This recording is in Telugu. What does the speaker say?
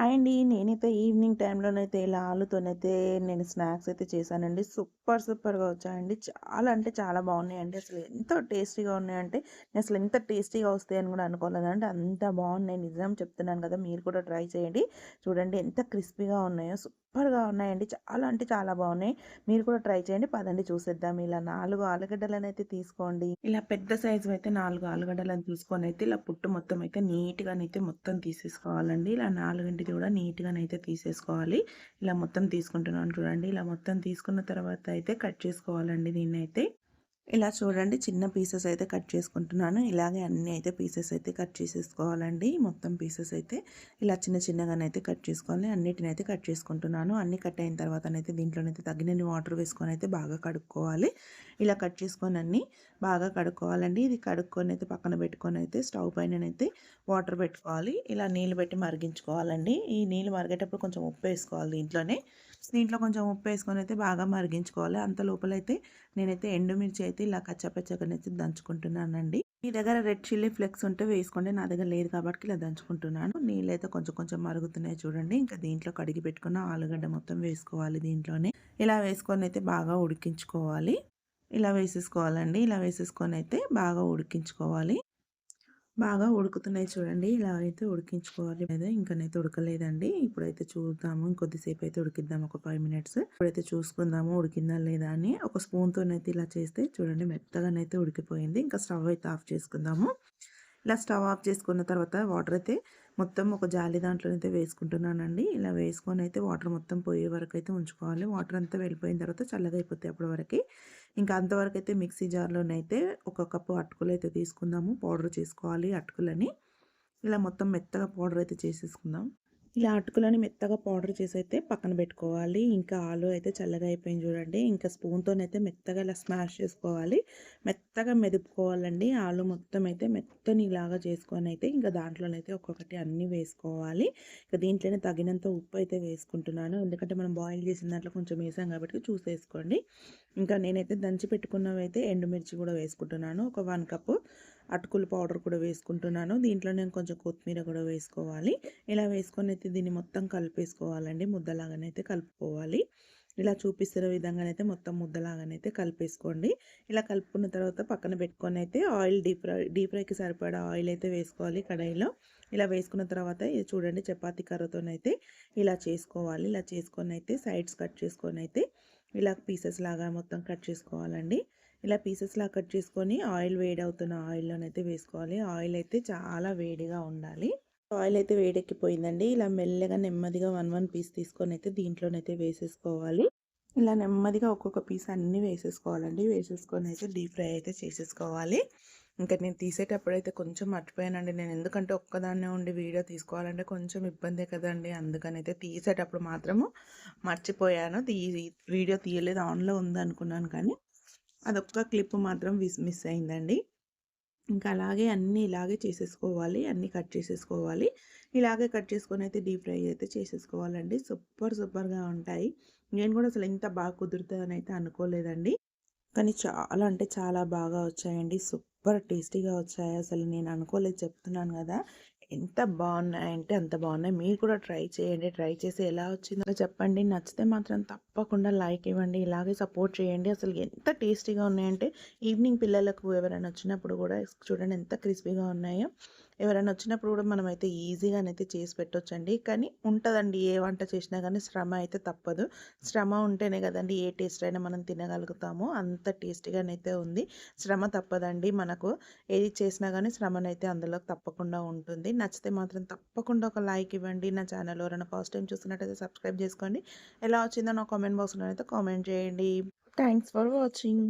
హాయ్ అండి. నేనైతే ఈవినింగ్ టైంలోనైతే ఇలా ఆలుతోనైతే నేను స్నాక్స్ అయితే చేశానండి. సూపర్‌గా వచ్చాయండి. చాలా అంటే చాలా బాగున్నాయండి. అసలు ఎంత టేస్టీగా ఉన్నాయంటే, నేనసలు ఎంత టేస్టీగా వస్తాయని కూడా అనుకోలేదండి. అంత బాగున్నాయి. నిజం చెప్తున్నాను కదా! మీరు కూడా ట్రై చేయండి. చూడండి ఎంత క్రిస్పీగా ఉన్నాయో. సూపర్‌గా ఉన్నాయండి. చాలా అంటే చాలా బాగున్నాయి. మీరు కూడా ట్రై చేయండి. పదండి చూసేద్దాం. ఇలా 4 ఆలుగడ్డలనైతే తీసుకోండి. ఇలా పెద్ద సైజువయితే 4 ఆలుగడ్డలను తీసుకొనైతే ఇలా పుట్టు మొత్తం అయితే నీట్‌గానైతే మొత్తం తీసేసుకోవాలండి. ఇలా 4 కూడా నీట్‌గానైతే తీసేసుకోవాలి. ఇలా మొత్తం తీసుకుంటున్నాను చూడండి. ఇలా మొత్తం తీసుకున్న తర్వాత అయితే కట్ చేసుకోవాలండి దీన్నైతే. ఇలా చూడండి చిన్న పీసెస్ అయితే కట్ చేసుకుంటున్నాను. ఇలాగే అన్నీ అయితే పీసెస్ అయితే కట్ చేసేసుకోవాలండి. మొత్తం పీసెస్ అయితే ఇలా చిన్నగానైతే కట్ చేసుకోవాలి. అన్నిటినైతే కట్ చేసుకుంటున్నాను. అన్నీ కట్ అయిన తర్వాతనైతే దీంట్లోనైతే తగినన్ని వాటర్ వేసుకొని అయితే బాగా కడుక్కోవాలి. ఇలా కట్ చేసుకొని అన్నీ బాగా కడుక్కోవాలండి. ఇది కడుక్కొని అయితే పక్కన పెట్టుకొని అయితే స్టవ్ పైననైతే వాటర్ పెట్టుకోవాలి. ఇలా నీళ్ళు పెట్టి మరిగించుకోవాలండి. ఈ నీళ్ళు మరిగేటప్పుడు కొంచెం ఉప్పు వేసుకోవాలి దీంట్లోనే. దీంట్లో కొంచెం ఉప్పు వేసుకొని అయితే బాగా మరిగించుకోవాలి. అంత లోపలైతే నేనైతే ఎండుమిర్చి అయితే ఇలా కచ్చాపచ్చాగానైతే దంచుకుంటున్నానండి. మీ దగ్గర రెడ్ చిల్లీ ఫ్లేక్స్ ఉంటే వేసుకోండి. నా దగ్గర లేదు కాబట్టి ఇలా దంచుకుంటున్నాను. నీళ్ళైతే కొంచెం మరుగుతున్నాయి చూడండి. ఇంకా దీంట్లో కడిగి పెట్టుకున్న ఆలుగడ్డ మొత్తం వేసుకోవాలి దీంట్లోనే. ఇలా వేసుకొని అయితే బాగా ఉడికించుకోవాలి. ఇలా వేసేసుకోవాలండి. ఇలా వేసేసుకొని అయితే బాగా ఉడికించుకోవాలి. బాగా ఉడుకుతున్నాయి చూడండి. ఇలా అయితే ఉడికించుకోవాలి. లేదా ఇంకనైతే ఉడకలేదండి. ఇప్పుడైతే చూద్దాము. ఇంకొద్దిసేపు అయితే ఉడికిద్దాం ఒక 5 మినిట్స్. ఇప్పుడైతే చూసుకుందాము ఉడికిందా లేదా అని. ఒక స్పూన్‌తోనైతే ఇలా చేస్తే చూడండి మెత్తగానైతే ఉడికిపోయింది. ఇంకా స్టవ్ అయితే ఆఫ్ చేసుకుందాము. ఇలా స్టవ్ ఆఫ్ చేసుకున్న తర్వాత వాటర్ అయితే మొత్తం ఒక జాలి దాంట్లోనైతే వేసుకుంటున్నానండి. ఇలా వేసుకొని అయితే వాటర్ మొత్తం పోయే వరకు అయితే ఉంచుకోవాలి. వాటర్ అంతా వెళ్ళిపోయిన తర్వాత చల్లగా అయిపోతాయి అప్పటి వరకు. ఇంకా అంతవరకు అయితే మిక్సీ జార్లోనైతే ఒక కప్పు అటుకులు అయితే తీసుకుందాము. పౌడర్ చేసుకోవాలి అటుకులని. ఇలా మొత్తం మెత్తగా పౌడర్ అయితే చేసేసుకుందాం. ఇలా అటుకులని మెత్తగా పౌడర్ చేసి అయితే పక్కన పెట్టుకోవాలి. ఇంకా ఆలు అయితే చల్లగా అయిపోయింది చూడండి. ఇంకా స్పూన్‌తోనైతే మెత్తగా ఇలా స్మాష్ చేసుకోవాలి. మెత్తగా మెదుపుకోవాలండి. ఆలు మొత్తం అయితే మెత్తని ఇలాగా చేసుకొని అయితే ఇంకా దాంట్లోనైతే ఒక్కొక్కటి అన్నీ వేసుకోవాలి. ఇక దీంట్లోనే తగినంత ఉప్పు అయితే వేసుకుంటున్నాను. ఎందుకంటే మనం బాయిల్ చేసిన దాంట్లో కొంచెం వేసాం కాబట్టి చూసేసుకోండి. ఇంకా నేనైతే దంచి పెట్టుకున్నవైతే ఎండుమిర్చి కూడా వేసుకుంటున్నాను. ఒక 1 కప్పు అటుకుల పౌడర్ కూడా వేసుకుంటున్నాను. దీంట్లో నేను కొంచెం కొత్తిమీర కూడా వేసుకోవాలి. ఇలా వేసుకొని అయితే దీన్ని మొత్తం కలిపేసుకోవాలండి. ముద్దలాగానైతే కలుపుకోవాలి. ఇలా చూపిస్తున్న విధంగానైతే మొత్తం ముద్దలాగానైతే కలిపేసుకోండి. ఇలా కలుపుకున్న తర్వాత పక్కన పెట్టుకొని అయితే ఆయిల్ డీప్ ఫ్రైకి సరిపడా ఆయిల్ అయితే వేసుకోవాలి కడాయిలో. ఇలా వేసుకున్న తర్వాత ఇది చూడండి చపాతీ కర్రతోనైతే ఇలా చేసుకోవాలి. ఇలా చేసుకొని అయితే సైడ్స్ కట్ చేసుకొని అయితే ఇలా పీసెస్ లాగా మొత్తం కట్ చేసుకోవాలండి. ఇలా పీసెస్ లాగా కట్ చేసుకొని ఆయిల్ వేడవుతున్న ఆయిల్లోనైతే వేసుకోవాలి. ఆయిల్ అయితే చాలా వేడిగా ఉండాలి. ఆయిల్ అయితే వేడెక్కిపోయిందండి. ఇలా మెల్లగా నెమ్మదిగా 1 పీస్ తీసుకొని అయితే దీంట్లోనైతే వేసేసుకోవాలి. ఇలా నెమ్మదిగా ఒక్కొక్క పీస్ అన్నీ వేసేసుకోవాలండి. వేసేసుకొని అయితే డీప్ ఫ్రై అయితే చేసేసుకోవాలి. ఇంకా నేను తీసేటప్పుడైతే కొంచెం మర్చిపోయానండి. నేను ఎందుకంటే ఒక్కదాన్నే ఉండి వీడియో తీసుకోవాలంటే కొంచెం ఇబ్బందే కదండి. అందుకనైతే తీసేటప్పుడు మాత్రము మర్చిపోయాను. వీడియో తీయలేదు, ఆన్‌లో ఉందనుకున్నాను కానీ అదొక్క క్లిప్ మాత్రం మిస్ అయిందండి. ఇంకా అలాగే అన్నీ ఇలాగే చేసేసుకోవాలి. అన్నీ కట్ చేసేసుకోవాలి. ఇలాగే కట్ చేసుకొని అయితే డీప్ ఫ్రై అయితే చేసేసుకోవాలండి. సూపర్‌గా ఉంటాయి. నేను కూడా అసలు ఇంత బాగా కుదురుతదని అయితే అనుకోలేదండి. కానీ చాలా అంటే చాలా బాగా వచ్చాయండి. సూపర్ టేస్టీగా వచ్చాయి. అసలు నేను అనుకోలేదు చెప్తున్నాను గదా! ఎంత బాగున్నాయంటే అంత బాగున్నాయి. మీరు కూడా ట్రై చేయండి. ట్రై చేసి ఎలా వచ్చిందో చెప్పండి. నచ్చితే మాత్రం తప్పకుండా లైక్ ఇవ్వండి. ఇలాగే సపోర్ట్ చేయండి. అసలు ఎంత టేస్టీగా ఉన్నాయంటే ఈవినింగ్ పిల్లలకు ఎవరైనా వచ్చినప్పుడు కూడా చూడండి ఎంత క్రిస్పీగా ఉన్నాయో. ఎవరైనా వచ్చినప్పుడు కూడా మనమైతే ఈజీగానైతే చేసి పెట్టొచ్చండి. కానీ ఉంటదండి ఏ వంట చేసినా కానీ శ్రమ అయితే తప్పదు. శ్రమ ఉంటేనే కదండీ ఏ టేస్ట్ అయినా మనం తినగలుగుతాము. అంత టేస్టీగానైతే ఉంది. శ్రమ తప్పదండి మనకు. ఏది చేసినా కానీ శ్రమనైతే అందులో తప్పకుండా ఉంటుంది. నచ్చితే మాత్రం తప్పకుండా ఒక లైక్ ఇవ్వండి. నా ఛానల్ ఎవరైనా ఫస్ట్ టైం చూస్తున్నట్టయితే సబ్స్క్రైబ్ చేసుకోండి. ఎలా వచ్చిందో నా కామెంట్ బాక్స్‌లో అయితే కామెంట్ చేయండి. Thanks for watching.